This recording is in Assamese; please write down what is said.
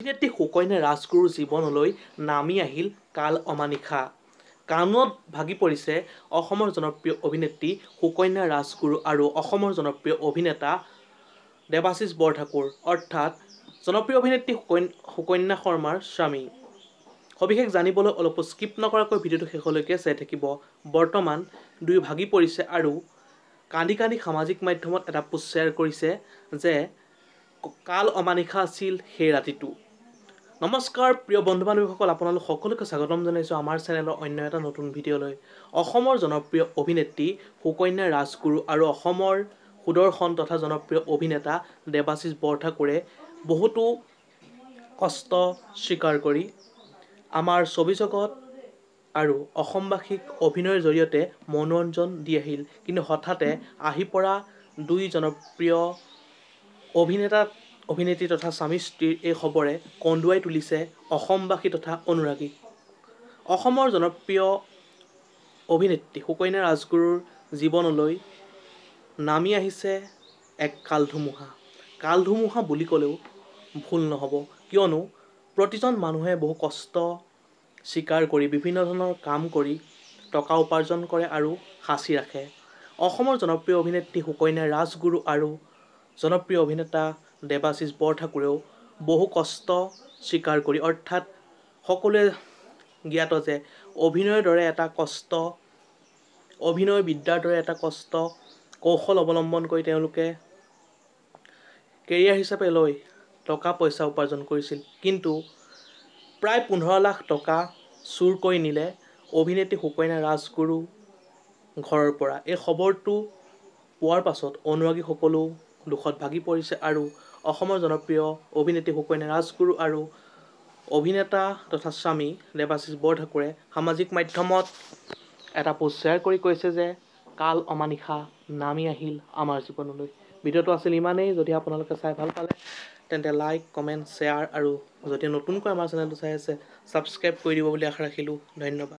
অভিনেত্ৰী সুকন্যা ৰাজগুৰুৰ জীৱনলৈ নামি আহিল কাল অমানিশা। কাণত ভাগি পৰিছে অসমৰ জনপ্ৰিয় অভিনেত্ৰী সুকন্যা ৰাজগুৰু আৰু অসমৰ জনপ্ৰিয় অভিনেতা দেৱাশিছ বৰঠাকুৰ অৰ্থাৎ জনপ্ৰিয় অভিনেত্ৰী সুকন্যা শৰ্মাৰ স্বামী। সবিশেষ জানিবলৈ অলপো স্কিপ নকৰাকৈ ভিডিঅ'টো শেষলৈকে চাই থাকিব। বৰ্তমান দুয়ো ভাগি পৰিছে আৰু কান্দি কান্দি সামাজিক মাধ্যমত এটা পোষ্ট শ্বেয়াৰ কৰিছে যে কাল অমানিশা আছিল সেই ৰাতিটো। নমস্কাৰ প্ৰিয় বন্ধু বান্ধৱীসকল, আপোনালোক সকলোকে স্বাগতম জনাইছোঁ আমাৰ চেনেলৰ অন্য এটা নতুন ভিডিঅ'লৈ। অসমৰ জনপ্ৰিয় অভিনেত্ৰী সুকন্যা ৰাজগুৰু আৰু অসমৰ সুদৰ্শন তথা জনপ্ৰিয় অভিনেতা দেৱাশিছ বৰঠাকুৰে বহুতো কষ্ট স্বীকাৰ কৰি আমাৰ ছবি জগত আৰু অসমবাসীক অভিনয়ৰ জৰিয়তে মনোৰঞ্জন দি আহিল। কিন্তু হঠাতে আহি পৰা দুই জনপ্ৰিয় অভিনেত্ৰী তথা স্বামী স্ত্ৰীৰ এই খবৰে কন্দুৱাই তুলিছে অসমবাসী তথা অনুৰাগীক। অসমৰ জনপ্ৰিয় অভিনেত্ৰী সুকন্যা ৰাজগুৰুৰ জীৱনলৈ নামি আহিছে এক কালধুমুহা। কালধুমুহা বুলি ক'লেও ভুল নহ'ব, কিয়নো প্ৰতিজন মানুহে বহু কষ্ট স্বীকাৰ কৰি বিভিন্ন ধৰণৰ কাম কৰি টকা উপাৰ্জন কৰে আৰু সাঁচি ৰাখে। অসমৰ জনপ্ৰিয় অভিনেত্ৰী সুকন্যা ৰাজগুৰু আৰু জনপ্ৰিয় অভিনেতা দেৱাশিছ বৰঠাকুৰেও বহু কষ্ট স্বীকাৰ কৰি অৰ্থাৎ সকলোৱে জ্ঞাত যে অভিনয় বিদ্যাৰ দৰে এটা কষ্ট কৌশল অৱলম্বন কৰি তেওঁলোকে কেৰিয়াৰ হিচাপে লৈ টকা পইচা উপাৰ্জন কৰিছিল। কিন্তু প্ৰায় 15 লাখ টকা চুৰ কৰি নিলে অভিনেত্ৰী সুকন্যা ৰাজগুৰু ঘৰৰ পৰা। এই খবৰটো পোৱাৰ পাছত অনুৰাগীসকলো দুখত ভাগি পৰিছে আৰু অসমৰ জনপ্ৰিয় অভিনেত্ৰী সুকন্যা ৰাজগুৰু আৰু অভিনেতা তথা স্বামী দেৱাশিছ বৰঠাকুৰে সামাজিক মাধ্যমত এটা পোষ্ট শ্বেয়াৰ কৰি কৈছে যে কাল অমানিশা নামি আহিল আমাৰ জীৱনলৈ। ভিডিঅ'টো আছিল ইমানেই। যদি আপোনালোকে চাই ভাল পালে তেন্তে লাইক, কমেণ্ট, শ্বেয়াৰ আৰু যদি নতুনকৈ আমাৰ চেনেলটো চাই আছে ছাবস্ক্ৰাইব কৰি দিব বুলি আশা ৰাখিলোঁ। ধন্যবাদ।